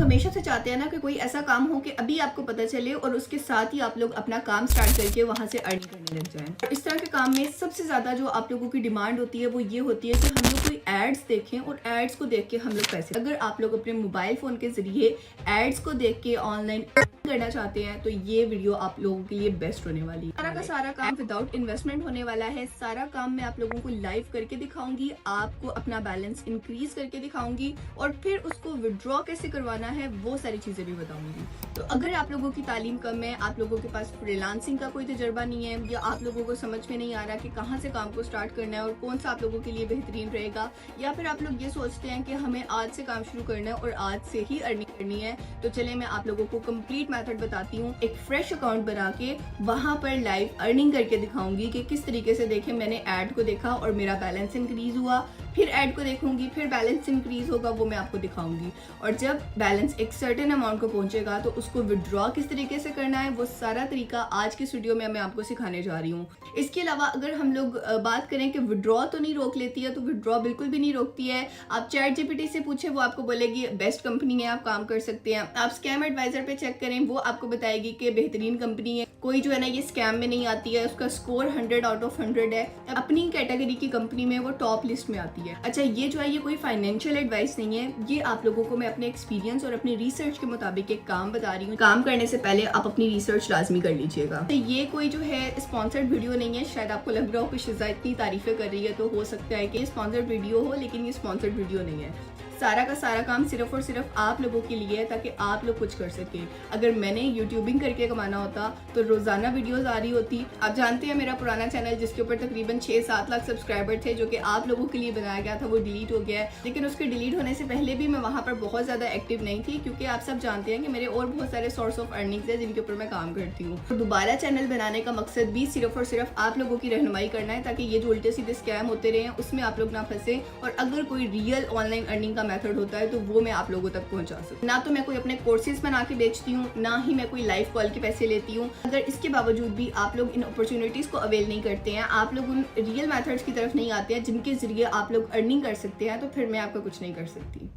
हमेशा से चाहते हैं ना कि कोई ऐसा काम हो कि अभी आपको पता चले और उसके साथ ही आप लोग अपना काम स्टार्ट करके वहां से अर्निंग करने लग जाएं। इस तरह के काम में सबसे ज़्यादा जो आप लोगों की डिमांड होती है वो ये होती है कि हम लोग कोई एड्स देखें और एड्स को देख के हम लोग पैसे, अगर आप लोग अपने मोबाइल फ़ोन के ज़रिए एड्स को देख के ऑनलाइन करना चाहते हैं तो ये वीडियो आप लोगों के लिए बेस्ट होने वाली है। सारा का सारा काम विदाउट इन्वेस्टमेंट होने वाला है। सारा काम मैं आप लोगों को लाइव करके दिखाऊंगी, आपको अपना बैलेंस इंक्रीज करके दिखाऊंगी और फिर उसको विड्रॉ कैसे करवाना है वो सारी चीजें भी बताऊंगी। तो अगर आप लोगों की तालीम कम है, आप लोगों के पास फ्रीलांसिंग का कोई तजर्बा नहीं है, या आप लोगों को समझ में नहीं आ रहा कि कहाँ से काम को स्टार्ट करना है और कौन सा आप लोगों के लिए बेहतरीन रहेगा, या फिर आप लोग ये सोचते हैं कि हमें आज से काम शुरू करना है और आज से ही अर्निंग करनी है, तो चले मैं आप लोगों को कंप्लीट मेथड बताती हूँ। एक फ्रेश अकाउंट बना के वहां पर लाइव अर्निंग करके दिखाऊंगी कि किस तरीके से देखें मैंने ऐड को देखा और मेरा बैलेंस इंक्रीज हुआ, फिर ऐड को देखूंगी फिर बैलेंस इंक्रीज होगा, वो मैं आपको दिखाऊंगी। और जब बैलेंस एक सर्टेन अमाउंट को पहुंचेगा तो उसको विड्रॉ किस तरीके से करना है वो सारा तरीका आज के वीडियो में मैं आपको सिखाने जा रही हूँ। इसके अलावा अगर हम लोग बात करें कि विड्रॉ तो नहीं रोक लेती है, तो विड्रॉ बिल्कुल भी नहीं रोकती है। आप चैट जीपीटी से पूछे, वो आपको बोलेगी बेस्ट कंपनी है, आप काम कर सकते हैं। आप स्कैम एडवाइजर पे चेक करें, वो आपको बताएगी कि बेहतरीन कंपनी है, कोई जो है ना ये स्कैम में नहीं आती है, उसका स्कोर 100 आउट ऑफ 100 है, अपनी कैटेगरी की कंपनी में वो टॉप लिस्ट में आती है। अच्छा, ये जो है ये कोई फाइनेंशियल एडवाइस नहीं है, ये आप लोगों को मैं अपने एक्सपीरियंस और अपनी रिसर्च के मुताबिक एक काम बता रही हूँ। काम करने से पहले आप अपनी रिसर्च लाजमी कर लीजिएगा। तो ये कोई जो है स्पॉन्सर्ड वीडियो नहीं है। शायद आपको लग रहा हो कि शिजा इतनी तारीफें कर रही है तो हो सकता है कि स्पॉन्सर्ड वीडियो हो, लेकिन ये स्पॉन्सर्ड वीडियो नहीं है। सारा का सारा काम सिर्फ और सिर्फ आप लोगों के लिए है ताकि आप लोग कुछ कर सके। अगर मैंने यूट्यूबिंग करके कमाना होता तो रोजाना वीडियोस आ रही होती। आप जानते हैं मेरा पुराना चैनल जिसके ऊपर तकरीबन 6-7 लाख सब्सक्राइबर थे, जो कि आप लोगों के लिए बनाया गया था, वो डिलीट हो गया है। लेकिन उसके डिलीट होने से पहले भी मैं वहाँ पर बहुत ज़्यादा एक्टिव नहीं थी, क्योंकि आप सब जानते हैं कि मेरे और बहुत सारे सोर्स ऑफ अर्निंग्स है जिनके ऊपर मैं काम करती हूँ। तो दोबारा चैनल बनाने का मकसद भी सिर्फ और सिर्फ आप लोगों की रहनुमाई करना है, ताकि ये जो उल्टे सीधे स्कैम होते रहे उसमें आप लोग ना फंसे, और अगर कोई रियल ऑनलाइन अर्निंग का मेथड होता है तो वो मैं आप लोगों तक पहुंचा सकूं। ना तो मैं कोई अपने कोर्सेज बना के बेचती हूँ, ना ही मैं कोई लाइव कॉल के पैसे लेती हूँ। अगर इसके बावजूद भी आप लोग इन अपॉर्चुनिटीज को अवेल नहीं करते हैं, आप लोग उन रियल मेथड्स की तरफ नहीं आते हैं जिनके जरिए आप लोग अर्निंग कर सकते हैं, तो फिर मैं आपका कुछ नहीं कर सकती।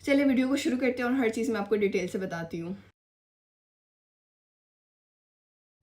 चलिए वीडियो को शुरू करते हैं और हर चीज़ मैं आपको डिटेल से बताती हूँ।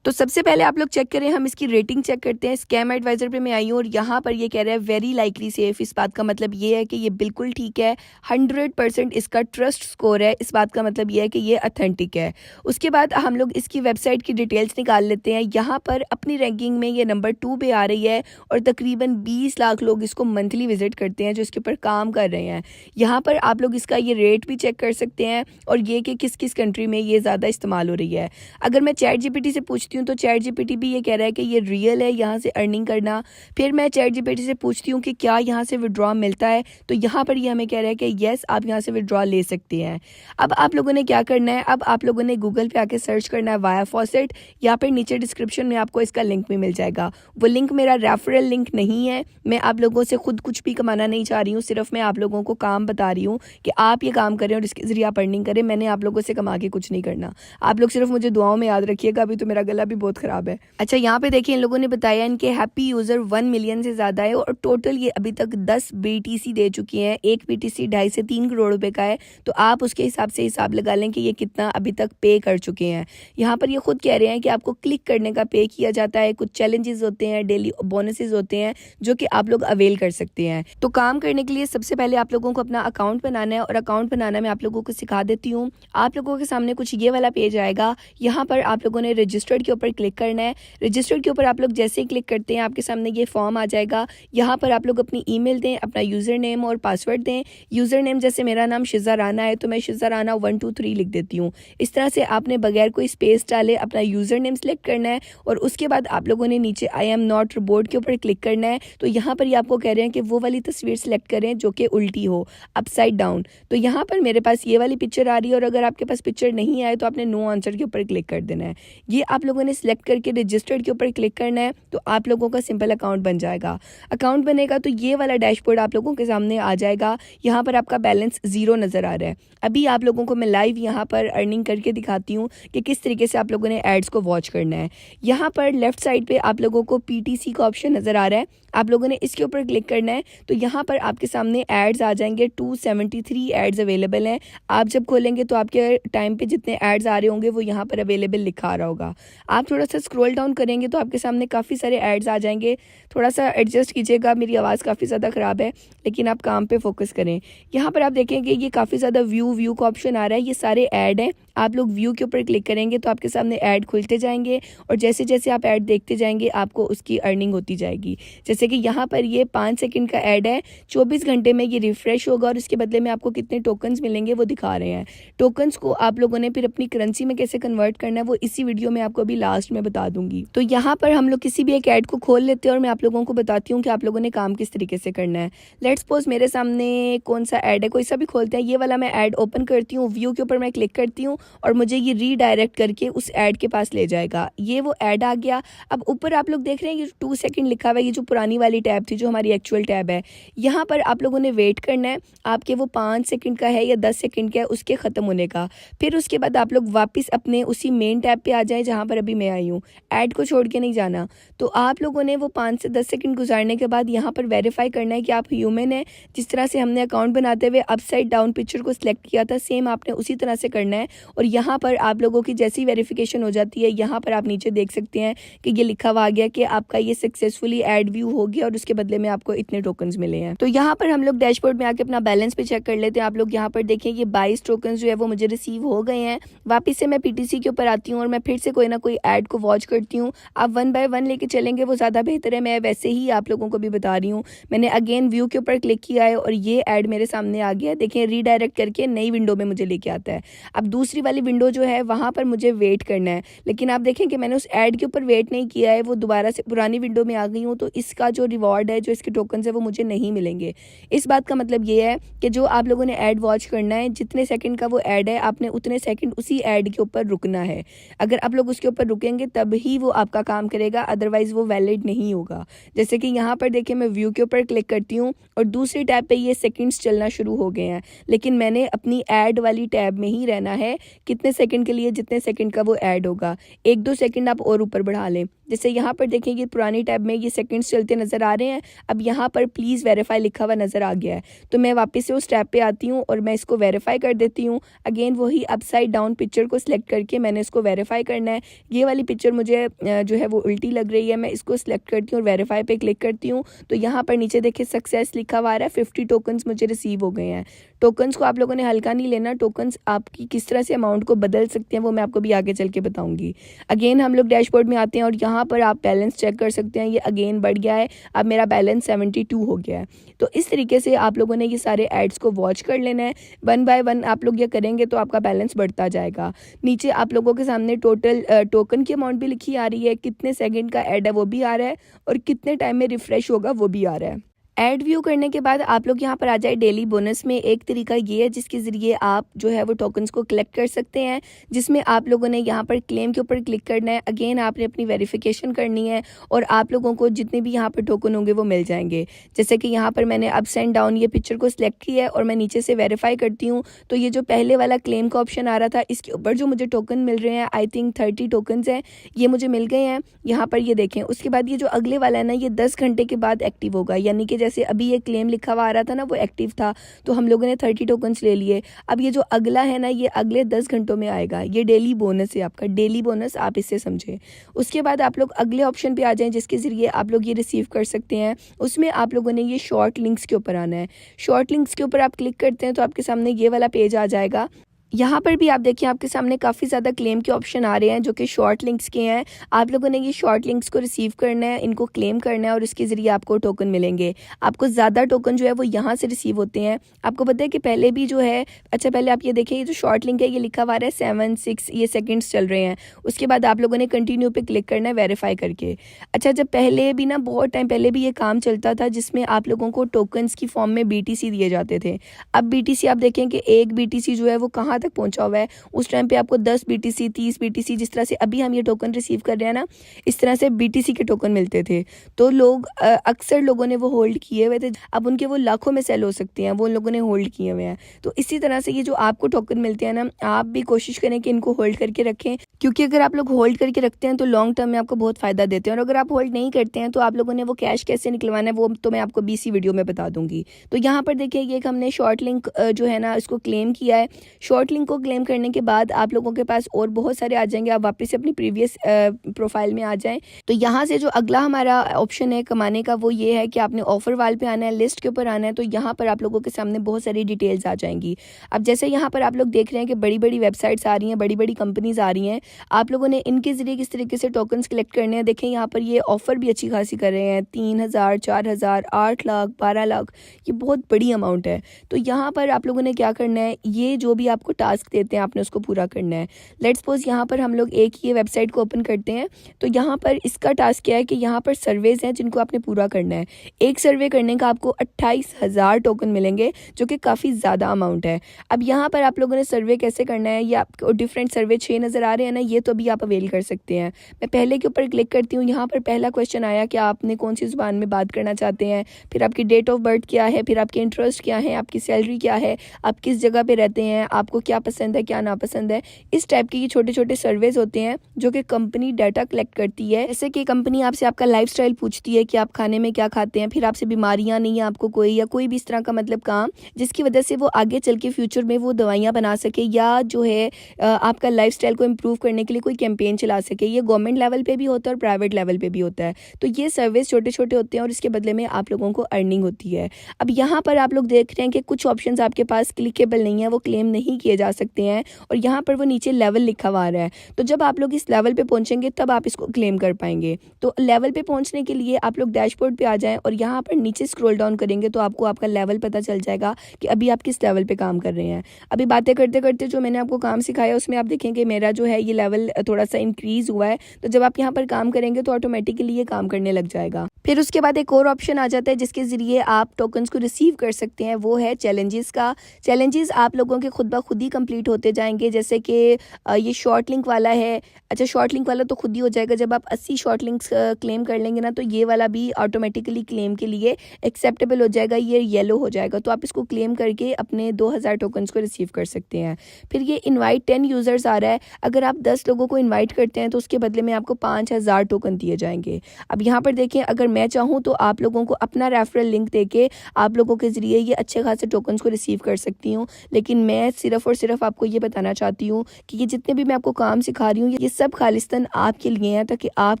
तो सबसे पहले आप लोग चेक करें, हम इसकी रेटिंग चेक करते हैं। स्कैम एडवाइजर पे मैं आई हूँ और यहाँ पर ये कह रहा है वेरी लाइकली सेफ। इस बात का मतलब ये है कि ये बिल्कुल ठीक है, 100% इसका ट्रस्ट स्कोर है। इस बात का मतलब ये है कि ये अथेंटिक है। उसके बाद हम लोग इसकी वेबसाइट की डिटेल्स निकाल लेते हैं। यहाँ पर अपनी रैंकिंग में ये नंबर 2 पे आ रही है और तकरीबन 20 लाख लोग इसको मंथली विजिट करते हैं जो इसके ऊपर काम कर रहे हैं। यहाँ पर आप लोग इसका ये रेट भी चेक कर सकते हैं और ये कि किस किस कंट्री में ये ज़्यादा इस्तेमाल हो रही है। अगर मैं चैट जीपीटी से पूछती हूँ तो चैट जीपीटी भी ये कह रहा है कि ये रियल है, यहाँ से अर्निंग करना। फिर मैं चैट जीपीटी से पूछती हूँ कि क्या यहाँ से विड्रॉ मिलता है, तो यहाँ पर ये हमें कह रहा है कि येस आप यहाँ से विड्रॉ ले सकते हैं। अब आप लोगों ने क्या करना है, अब आप लोगों ने गूगल पे आके सर्च करना है वाया फॉसेट, या फिर नीचे डिस्क्रिप्शन में आपको इसका लिंक भी मिल जाएगा। वो लिंक मेरा रेफरल लिंक नहीं है, मैं आप लोगों से खुद कुछ भी कमाना नहीं चाह रही हूँ, सिर्फ मैं आप लोगों को काम बता रही हूँ कि आप ये काम करें और इसके जरिए आप अर्निंग करें। मैंने आप लोगों से कमा के कुछ नहीं करना। आप लोग सिर्फ मुझे दुआओं में याद रखिएगा। अभी तो मेरा गला भी बहुत ख़राब है। अच्छा, यहाँ पे देखिए इन लोगों ने बताया इनके हैप्पी यूज़र 1 मिलियन से ज़्यादा है और टोटल ये अभी तक 10 BTC दे चुकी हैं। एक BTC 2.5 से 3 करोड़ रुपए का है, तो आप उसके हिसाब से हिसाब लगा लें कि ये कितना अभी तक पे कर चुके हैं। यहाँ पर ये खुद कह रहे हैं कि आपको क्लिक करने का पे किया जाता है, कुछ चैलेंजेस होते हैं, डेली बोनसेस होते हैं जो कि आप लोग अवेल कर सकते हैं। तो काम करने के लिए सबसे पहले आप लोगों को अपना अकाउंट बनाना है और अकाउंट बनाना मैं आप लोगों को सिखा देती हूँ। आप लोगों के सामने कुछ ये वाला पेज आएगा, यहाँ पर आप लोगों ने रजिस्टर्ड के ऊपर क्लिक करना है। रजिस्टर्ड के ऊपर आप लोग जैसे ही क्लिक करते हैं आपके सामने ये फॉर्म आ जाएगा। यहाँ पर आप लोग अपनी ईमेल दें, अपना यूज़र नेम और पासवर्ड दें। यूज़र नेम जैसे मेरा नाम शिजा राना है तो मैं शिजा राना 123 लिख देती हूँ। इस तरह से आपने बगैर कोई स्पेस डाले अपना यूज़र नेम सेलेक्ट करना है और उसके बाद आप लोगों ने नीचे आई एम नॉट रोबोट के ऊपर क्लिक करना है। तो यहाँ पर ये आपको कह रहे हैं कि वो वाली तस्वीर सेलेक्ट करें जो कि उल्टी हो, अपसाइड डाउन। तो यहाँ पर मेरे पास ये वाली पिक्चर आ रही है और अगर आपके पास पिक्चर नहीं आए तो आपने नो आंसर के ऊपर क्लिक कर देना है। ये आप लोगों लोगों ने सिलेक्ट करके रजिस्टर्ड के ऊपर क्लिक करना है तो आप लोगों का सिंपल अकाउंट बन जाएगा। अकाउंट बनेगा तो ये वाला डैशबोर्ड आप लोगों के सामने आ जाएगा। यहाँ पर आपका बैलेंस 0 नज़र आ रहा है। अभी आप लोगों को मैं लाइव यहाँ पर अर्निंग करके दिखाती हूँ कि किस तरीके से आप लोगों ने एड्स को वॉच करना है। यहाँ पर लेफ्ट साइड पे आप लोगों को PTC का ऑप्शन नज़र आ रहा है, आप लोगों ने इसके ऊपर क्लिक करना है तो यहाँ पर आपके सामने एड्स आ जाएंगे। 273 एड्स अवेलेबल हैं। आप जब खोलेंगे तो आपके टाइम पे जितने एड्स आ रहे होंगे वो यहाँ पर अवेलेबल लिखा आ रहा होगा। आप थोड़ा सा स्क्रॉल डाउन करेंगे तो आपके सामने काफ़ी सारे एड्स आ जाएंगे। थोड़ा सा एडजस्ट कीजिएगा, मेरी आवाज़ काफ़ी ज़्यादा ख़राब है, लेकिन आप काम पे फोकस करें। यहाँ पर आप देखेंगे ये काफ़ी ज़्यादा व्यू का ऑप्शन आ रहा है। ये सारे ऐड हैं। आप लोग व्यू के ऊपर क्लिक करेंगे तो आपके सामने ऐड खुलते जाएंगे और जैसे जैसे आप ऐड देखते जाएंगे आपको उसकी अर्निंग होती जाएगी। जैसे कि यहाँ पर ये 5 सेकंड का ऐड है, 24 घंटे में ये रिफ्रेश होगा और इसके बदले में आपको कितने टोकन्स मिलेंगे वो दिखा रहे हैं। टोकन्स को आप लोगों ने फिर अपनी करेंसी में कैसे कन्वर्ट करना है वो इसी वीडियो में आपको अभी लास्ट में बता दूंगी। तो यहाँ पर हम लोग किसी भी एक ऐड को खोल लेते हैं और मैं आप लोगों को बताती हूँ कि आप लोगों ने काम किस तरीके से करना है। लेट्स सपोज मेरे सामने कौन सा ऐड है, कोई सा भी खोलते हैं। ये वाला मैं ऐड ओपन करती हूँ, व्यू के ऊपर मैं क्लिक करती हूँ और मुझे ये रीडायरेक्ट करके उस ऐड के पास ले जाएगा। ये वो ऐड आ गया। अब ऊपर आप लोग देख रहे हैं ये 2 सेकंड लिखा हुआ है, ये जो पुरानी वाली टैब थी जो हमारी एक्चुअल टैब है। यहाँ पर आप लोगों ने वेट करना है, आपके वो 5 सेकंड का है या 10 सेकंड का है उसके ख़त्म होने का। फिर उसके बाद आप लोग वापस अपने उसी मेन टैब पे आ जाएं जहाँ पर अभी मैं आई हूँ। ऐड को छोड़ के नहीं जाना। तो आप लोगों ने वो 5 से 10 सेकंड गुजारने के बाद यहाँ पर वेरीफाई करना है कि आप ह्यूमन है। जिस तरह से हमने अकाउंट बनाते हुए अपसाइड डाउन पिक्चर को सिलेक्ट किया था, सेम आपने उसी तरह से करना है। और यहाँ पर आप लोगों की जैसी वेरिफिकेशन हो जाती है, यहाँ पर आप नीचे देख सकते हैं कि ये लिखा हुआ आ गया कि आपका ये सक्सेसफुली ऐड व्यू हो गया और उसके बदले में आपको इतने टोकन्स मिले हैं। तो यहाँ पर हम लोग डैशबोर्ड में आके अपना बैलेंस पे चेक कर लेते हैं। आप लोग यहाँ पर देखें ये 22 टोकन्स जो है वो मुझे रिसीव हो गए हैं। वापस से मैं PTC के ऊपर आती हूँ और मैं फिर से कोई ना कोई ऐड को वॉच करती हूँ। आप 1 बाय 1 लेके चलेंगे वो ज़्यादा बेहतर है। मैं वैसे ही आप लोगों को भी बता रही हूँ। मैंने अगेन व्यू के ऊपर क्लिक किया है और ये ऐड मेरे सामने आ गया। देखिए रीडायरेक्ट करके नई विंडो में मुझे लेके आता है। अब दूसरी वाली विंडो जो है वहाँ पर मुझे वेट करना है, लेकिन आप देखें कि मैंने उस ऐड के ऊपर वेट नहीं किया है, वो दोबारा से पुरानी विंडो में आ गई हूँ। तो इसका जो रिवॉर्ड है, जो इसके टोकन्स है वो मुझे नहीं मिलेंगे। इस बात का मतलब ये है कि जो आप लोगों ने ऐड वॉच करना है, जितने सेकंड का वो ऐड है आपने उतने सेकंड उसी ऐड के ऊपर रुकना है। अगर आप लोग उसके ऊपर रुकेंगे तब ही वो आपका काम करेगा, अदरवाइज वो वैलिड नहीं होगा। जैसे कि यहाँ पर देखिए मैं व्यू के ऊपर क्लिक करती हूँ और दूसरी टैब पे ये सेकंड्स चलना शुरू हो गए हैं, लेकिन मैंने अपनी ऐड वाली टैब में ही रहना है। कितने सेकंड के लिए, जितने सेकंड का वो ऐड होगा। 1-2 सेकंड आप और ऊपर बढ़ा लें। जैसे यहाँ पर देखेंगे पुरानी टैब में ये सेकंड्स चलते नज़र आ रहे हैं। अब यहाँ पर प्लीज़ वेरीफाई लिखा हुआ नज़र आ गया है, तो मैं वापस से उस टैब पे आती हूँ और मैं इसको वेरीफाई कर देती हूँ। अगेन वही अपसाइड डाउन पिक्चर को सिलेक्ट करके मैंने इसको वेरीफाई करना है। ये वाली पिक्चर मुझे जो है वो उल्टी लग रही है, मैं इसको सिलेक्ट करती हूँ और वेरीफाई पे क्लिक करती हूँ। तो यहाँ पर नीचे देखिए सक्सेस लिखा हुआ आ रहा है। 50 टोकन्स मुझे रिसीव हो गए हैं। टोकन्स को आप लोगों ने हल्का नहीं लेना। टोकन्स आपकी किस तरह से अमाउंट को बदल सकते हैं वो मैं आपको भी आगे चल के बताऊंगी। अगेन हम लोग डैशबोर्ड में आते हैं और यहाँ पर आप बैलेंस चेक कर सकते हैं। ये अगेन बढ़ गया है, अब मेरा बैलेंस 72 हो गया है। तो इस तरीके से आप लोगों ने ये सारे एड्स को वॉच कर लेना है। 1 बाय 1 आप लोग ये करेंगे तो आपका बैलेंस बढ़ता जाएगा। नीचे आप लोगों के सामने टोटल टोकन की अमाउंट भी लिखी आ रही है, कितने सेकंड का ऐड है वो भी आ रहा है और कितने टाइम में रिफ्रेश होगा वो भी आ रहा है। ऐड व्यू करने के बाद आप लोग यहाँ पर आ जाए डेली बोनस में। एक तरीका ये है जिसके ज़रिए आप जो है वो टोकन्स को कलेक्ट कर सकते हैं, जिसमें आप लोगों ने यहाँ पर क्लेम के ऊपर क्लिक करना है। अगेन आपने अपनी वेरिफिकेशन करनी है और आप लोगों को जितने भी यहाँ पर टोकन होंगे वो मिल जाएंगे। जैसे कि यहाँ पर मैंने अप्स एंड डाउन ये पिक्चर को सिलेक्ट किया है और मैं नीचे से वेरीफाई करती हूँ तो ये जो पहले वाला क्लेम का ऑप्शन आ रहा था इसके ऊपर जो मुझे टोकन मिल रहे हैं, आई थिंक 30 टोकन्स हैं, ये मुझे मिल गए हैं। यहाँ पर ये देखें। उसके बाद ये जो अगले वाला है ना, ये 10 घंटे के बाद एक्टिव होगा। यानी कि जैसे अभी ये क्लेम लिखा हुआ आ रहा था ना वो एक्टिव था, तो हम लोगों ने 30 टोकन्स ले लिए। अब ये जो अगला है ना, ये अगले 10 घंटों में आएगा। ये डेली बोनस है, आपका डेली बोनस, आप इससे समझें। उसके बाद आप लोग अगले ऑप्शन पे आ जाएं जिसके ज़रिए आप लोग ये रिसीव कर सकते हैं। उसमें आप लोगों ने ये शॉर्ट लिंक्स के ऊपर आना है। शॉर्ट लिंक्स के ऊपर आप क्लिक करते हैं तो आपके सामने ये वाला पेज आ जाएगा। यहाँ पर भी आप देखिए आपके सामने काफ़ी ज़्यादा क्लेम के ऑप्शन आ रहे हैं जो कि शॉर्ट लिंक्स के हैं। आप लोगों ने ये शॉर्ट लिंक्स को रिसीव करना है, इनको क्लेम करना है और इसके ज़रिए आपको टोकन मिलेंगे। आपको ज़्यादा टोकन जो है वो यहाँ से रिसीव होते हैं। आपको पता है कि पहले भी जो है, अच्छा पहले आप ये देखिए, ये जो शॉर्ट लिंक है ये लिखा हुआ है 7-6 ये सेकेंड्स चल रहे हैं। उसके बाद आप लोगों ने कंटिन्यू पे क्लिक करना है वेरीफाई करके। अच्छा, जब पहले भी ना, बहुत टाइम पहले भी ये काम चलता था जिसमें आप लोगों को टोकन्स की फॉर्म में BTC दिए जाते थे। अब BTC आप देखें कि एक BTC जो है वो कहाँ तक पहुंचा हुआ है, उस टाइम पे आपको 10 BTC 30 BTC, जिस तरह से अभी हम ये टोकन रिसीव कर रहे हैं ना, इस तरह से BTC के टोकन मिलते थे। तो लोग अक्सर लोगों ने वो होल्ड किए हुए थे, अब उनके वो लाखों में सेल हो सकते हैं, वो लोगों ने होल्ड किए हुए हैं। तो इसी तरह से ये जो आपको टोकन मिलते हैं ना, आप भी कोशिश करें कि इनको होल्ड करके रखें, क्योंकि अगर आप लोग होल्ड करके रखते हैं तो लॉन्ग टर्म में आपको बहुत फ़ायदा देते हैं। और अगर आप होल्ड नहीं करते हैं तो आप लोगों ने वो कैश कैसे निकलवाना है वो तो मैं आपको BC वीडियो में बता दूंगी। तो यहाँ पर देखिए, ये हमने शॉर्ट लिंक जो है ना इसको क्लेम किया है। शॉर्ट लिंक को क्लेम करने के बाद आप लोगों के पास और बहुत सारे आ जाएंगे, आप वापस से अपनी प्रीवियस प्रोफाइल में आ जाएं। तो यहाँ से जो अगला हमारा ऑप्शन है कमाने का, वो ये है कि आपने ऑफर वाल पे आना है, लिस्ट के ऊपर आना है। तो यहाँ पर आप लोगों के सामने बहुत सारी डिटेल्स आ जाएंगी। अब जैसे यहाँ पर आप लोग देख रहे हैं कि बड़ी बड़ी वेबसाइट्स आ रही हैं, बड़ी बड़ी कंपनीज आ रही हैं, आप लोगों ने इनके जरिए किस तरीके से टोकन्स कलेक्ट करने हैं। देखें यहाँ पर ये ऑफर भी अच्छी खासी कर रहे हैं, 3,000 4,000 8 लाख 12 लाख, ये बहुत बड़ी अमाउंट है। तो यहाँ पर आप लोगों ने क्या करना है, ये जो भी आपको टास्क देते हैं आपने उसको पूरा करना है। लेट्स सपोज यहाँ पर हम लोग एक ये वेबसाइट को ओपन करते हैं। तो यहाँ पर इसका टास्क क्या है कि यहाँ पर सर्वेज हैं जिनको आपने पूरा करना है। एक सर्वे करने का आपको 28,000 टोकन मिलेंगे, जो कि काफ़ी ज़्यादा अमाउंट है। अब यहाँ पर आप लोगों ने सर्वे कैसे करना है, ये आपको डिफरेंट सर्वे 6 नज़र आ रहे हैं ना, ये तो अभी आप अवेल कर सकते हैं। मैं पहले के ऊपर क्लिक करती हूँ। यहाँ पर पहला क्वेश्चन आया कि आपने कौन सी ज़ुबान में बात करना चाहते हैं, फिर आपकी डेट ऑफ बर्थ क्या है, फिर आपके इंटरेस्ट क्या है, आपकी सैलरी क्या है, आप किस जगह पे रहते हैं, आपको क्या पसंद है क्या नापसंद है। इस टाइप के ये छोटे छोटे सर्वेज होते हैं जो कि कंपनी डाटा कलेक्ट करती है। जैसे कि कंपनी आपसे आपका लाइफस्टाइल पूछती है कि आप खाने में क्या खाते हैं, फिर आपसे बीमारियां नहीं है आपको कोई, या कोई भी इस तरह का मतलब काम जिसकी वजह से वो आगे चल के फ्यूचर में वो दवाइयाँ बना सके, या जो है आपका लाइफस्टाइल को इम्प्रूव करने के लिए कोई कैंपेन चला सके। ये गवर्नमेंट लेवल पे भी होता है और प्राइवेट लेवल पे भी होता है। तो ये सर्विस छोटे छोटे होते हैं और इसके बदले में आप लोगों को अर्निंग होती है। अब यहाँ पर आप लोग देख रहे हैं कि कुछ ऑप्शंस आपके पास क्लिकेबल नहीं है, वो क्लेम नहीं किए जा सकते हैं, और यहाँ पर वो नीचे लेवल लिखा हुआ आ रहा है। तो जब आप लोग इस लेवल पे पहुंचेंगे तब आप इसको क्लेम कर पाएंगे। तो लेवल पे पहुंचने के लिए आप लोग डैशबोर्ड पे आ जाएं और यहाँ पर नीचे स्क्रॉल डाउन करेंगे तो आपको आपका लेवल पता चल जाएगा कि अभी आप किस लेवल पे काम कर रहे हैं। अभी बातें करते करते जो मैंने आपको काम सिखाया उसमें आप देखेंगे मेरा जो है ये लेवल थोड़ा सा इंक्रीज हुआ है। तो जब आप यहाँ पर काम करेंगे तो ऑटोमेटिकली ये काम करने लग जाएगा। फिर उसके बाद एक और ऑप्शन आ जाता है जिसके जरिए आप टोकन्स को रिसीव कर सकते हैं, वो है चैलेंजेस का। चैलेंजेस आप लोगों के खुद ब खुद ही कंप्लीट होते जाएंगे। जैसे कि ये शॉर्ट लिंक वाला है, अच्छा शॉर्ट लिंक वाला तो खुद ही हो जाएगा। जब आप 80 शॉर्ट लिंक्स क्लेम कर लेंगे ना, तो ये वाला भी ऑटोमेटिकली क्लेम के लिए एक्सेप्टेबल हो जाएगा, ये येलो हो जाएगा। तो आप इसको क्लेम करके अपने 2000 टोकन्स को रिसीव कर सकते हैं। फिर ये इनवाइट 10 यूज़र्स आ रहा है। अगर आप 10 लोगों को इन्वाइट करते हैं तो उसके बदले में आपको 5000 टोकन दिए जाएंगे। अब यहाँ पर देखें, अगर मैं चाहूँ तो आप लोगों को अपना रेफरल लिंक देके आप लोगों के ज़रिए ये अच्छे खासे टोकन्स को रिसीव कर सकती हूँ। लेकिन मैं सिर्फ और सिर्फ आपको ये बताना चाहती हूँ कि ये जितने भी मैं आपको काम सिखा रही हूँ ये सब खालिस्तान आपके लिए हैं, ताकि आप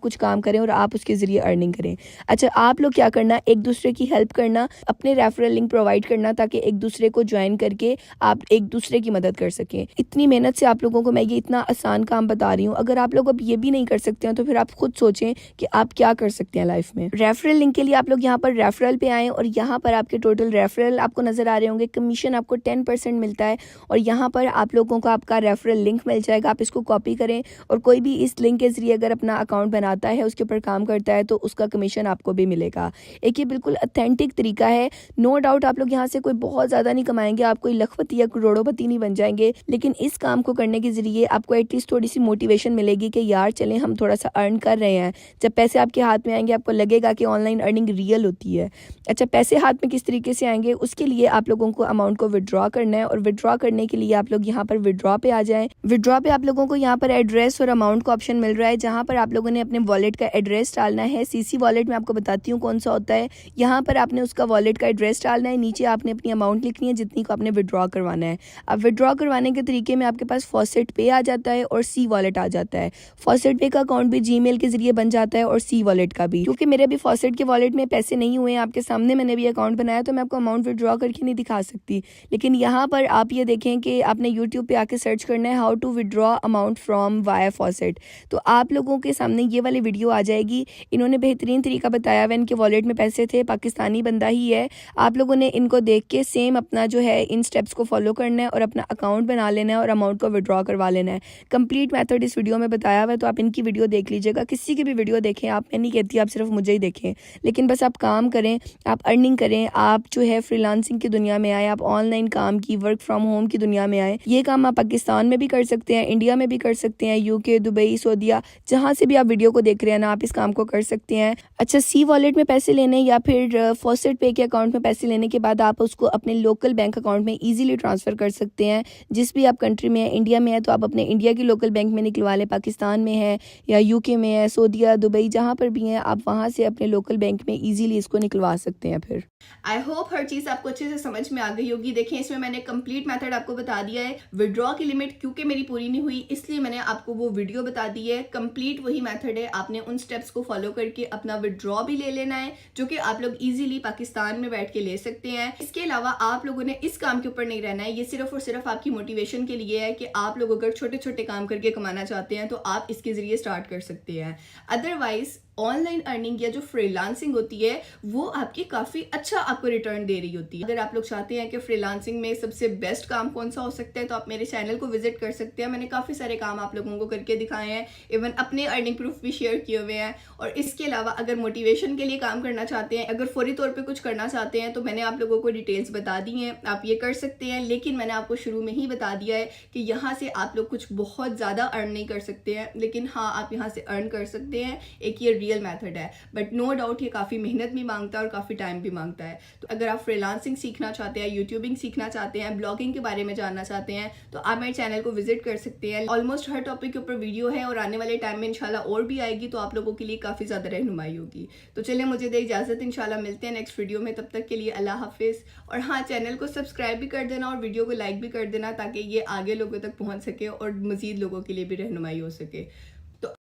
कुछ काम करें और आप उसके ज़रिए अर्निंग करें। अच्छा, आप लोग क्या करना, एक दूसरे की हेल्प करना, अपने रेफरल लिंक प्रोवाइड करना, ताकि एक दूसरे को ज्वाइन करके आप एक दूसरे की मदद कर सकें। इतनी मेहनत से आप लोगों को मैं ये इतना आसान काम बता रही हूँ। अगर आप लोग अब ये भी नहीं कर सकते हैं तो फिर आप खुद सोचें कि आप क्या कर सकते हैं लाइफ में। रेफरल लिंक के लिए आप लोग यहाँ पर रेफरल पे आएँ और यहाँ पर आपके टोटल रेफरल आपको नजर आ रहे होंगे। कमीशन आपको 10% मिलता है और यहाँ पर आप लोगों को आपका रेफरल लिंक मिल जाएगा। आप इसको कॉपी करें और कोई भी इस लिंक के जरिए अगर अपना अकाउंट बनाता है, उसके ऊपर काम करता है, तो उसका कमीशन आपको भी मिलेगा। एक ये बिल्कुल ऑथेंटिक तरीका है। नो डाउट आप लोग यहाँ से कोई बहुत ज़्यादा नहीं कमाएंगे, आप कोई लखपति या करोड़ोपति नहीं बन जाएंगे, लेकिन इस काम को करने के जरिए आपको एटलीस्ट थोड़ी सी मोटिवेशन मिलेगी कि यार चलें हम थोड़ा सा अर्न कर रहे हैं। जब पैसे आपके हाथ में आएंगे आपको लगेगा कि ऑनलाइन अर्निंग रियल होती है। अच्छा, पैसे हाथ में किस तरीके से आएंगे, उसके लिए आप लोगों को अमाउंट को विड्रॉ करना है, और विड्रॉ करने के लिए आप लोग यहाँ पर विड्रॉ पे आ जाएं। विड्रॉ पे आप लोगों को यहाँ पर एड्रेस और अमाउंट का ऑप्शन मिल रहा है, जहाँ पर आप लोगों ने अपने वॉलेट का एड्रेस डालना है। सीसी वॉलेट में आपको बताती हूँ कौन सा होता है। यहाँ पर आपने उसका वॉलेट का एड्रेस डालना है, नीचे आपने अपनी अमाउंट लिखनी है जितनी को आपने विड्रॉ करवाना है। अब विड्रॉ करवाने के तरीके में आपके पास फॉसेट पे आ जाता है और सी वॉलेट आ जाता है। फॉसेट पे का अकाउंट भी जीमेल के जरिए बन जाता है और सी वॉलेट का भी। क्योंकि मेरे अभी फॉसेट के वॉलेट में पैसे नहीं हुए हैं, आपके सामने मैंने भी अकाउंट बनाया, तो मैं आपको अमाउंट विड्रॉ करके नहीं दिखा सकती। लेकिन यहाँ पर आप ये देखें कि आपने यूट्यूब पे आके सर्च करना है how to withdraw amount from via faucet, तो आप लोगों के सामने ये वाली वीडियो आ जाएगी। इन्होंने बेहतरीन तरीका बताया हुआ, इनके वॉलेट में पैसे थे, पाकिस्तानी बंदा ही है। आप लोगों ने इनको देख के सेम अपना जो है इन स्टेप्स को फॉलो करना है और अपना अकाउंट बना लेना है और अमाउंट को विड्रॉ करवा लेना है। कंप्लीट मेथड इस वीडियो में बताया हुआ है, तो आप इनकी वीडियो देख लीजिएगा। किसी की भी वीडियो देखें, आप, मैं नहीं कहती आप सिर्फ मुझे ही देखें, लेकिन बस आप काम करें, आप अर्निंग करें, आप जो है फ्रीलांसिंग की दुनिया में आए, आप ऑनलाइन काम की, वर्क फ्रॉम होम की दुनिया में आए। ये काम आप पाकिस्तान में भी कर सकते हैं, इंडिया में भी कर सकते हैं, यूके, दुबई, सऊदीया, जहाँ से भी आप वीडियो को देख रहे हैं ना, आप इस काम को कर सकते हैं। अच्छा, सी वॉलेट में पैसे लेने या फिर फॉस्टेड पे के अकाउंट में पैसे लेने के बाद आप उसको अपने लोकल बैंक अकाउंट में ईजिली ट्रांसफ़र कर सकते हैं। जिस भी आप कंट्री में है, इंडिया में है तो आप अपने इंडिया की लोकल बैंक में निकलवा लें, पाकिस्तान में है या यूके में है, सऊदीया, दुबई, जहाँ पर भी हैं आप वहाँ से अपने लोकल बैंक में ईजिली इसको निकलवा सकते हैं। फिर आई होप हर चीज़ आपको अच्छे से समझ में आ गई होगी। देखें, इसमें मैंने कंप्लीट मेथड आपको बता दिया है। विड्रॉ की लिमिट क्योंकि मेरी पूरी नहीं हुई इसलिए मैंने आपको वो वीडियो बता दी है। कंप्लीट वही मेथड है, आपने उन स्टेप्स को फॉलो करके अपना विड्रॉ भी ले लेना है, जो कि आप लोग इजीली पाकिस्तान में बैठ के ले सकते हैं। इसके अलावा आप लोगों ने इस काम के ऊपर नहीं रहना है, ये सिर्फ और सिर्फ आपकी मोटिवेशन के लिए है कि आप लोग अगर छोटे छोटे काम करके कमाना चाहते हैं तो आप इसके जरिए स्टार्ट कर सकते हैं। अदरवाइज ऑनलाइन अर्निंग या जो फ्रीलांसिंग होती है वो आपकी काफ़ी अच्छा आपको रिटर्न दे रही होती है। अगर आप लोग चाहते हैं कि फ्रीलांसिंग में सबसे बेस्ट काम कौन सा हो सकता है तो आप मेरे चैनल को विजिट कर सकते हैं। मैंने काफ़ी सारे काम आप लोगों को करके दिखाए हैं, इवन अपने अर्निंग प्रूफ भी शेयर किए हुए हैं। और इसके अलावा अगर मोटिवेशन के लिए काम करना चाहते हैं, अगर फौरी तौर पर कुछ करना चाहते हैं तो मैंने आप लोगों को डिटेल्स बता दी हैं, आप ये कर सकते हैं। लेकिन मैंने आपको शुरू में ही बता दिया है कि यहाँ से आप लोग कुछ बहुत ज़्यादा अर्न नहीं कर सकते हैं, लेकिन हाँ आप यहाँ से अर्न कर सकते हैं। एक ये रियल मैथड है, बट नो डाउट ये काफ़ी मेहनत भी मांगता है और काफ़ी टाइम भी मांगता है। तो अगर आप फ्रीलांसिंग सीखना चाहते हैं, यूट्यूबिंग सीखना चाहते हैं, ब्लॉगिंग के बारे में जानना चाहते हैं तो आप मेरे चैनल को विजिट कर सकते हैं। ऑलमोस्ट हर टॉपिक के ऊपर वीडियो है और आने वाले टाइम में इंशाल्लाह और भी आएगी, तो आप लोगों के लिए काफ़ी ज़्यादा रहनुमाई होगी। तो चलिए मुझे दे इजाज़त, इंशाल्लाह मिलते हैं नेक्स्ट वीडियो में। तब तक के लिए अल्लाह हाफिज़। और हाँ, चैनल को सब्सक्राइब भी कर देना और वीडियो को लाइक भी कर देना ताकि ये आगे लोगों तक पहुँच सके और मज़ीद लोगों के लिए भी रहनुमाई हो सके।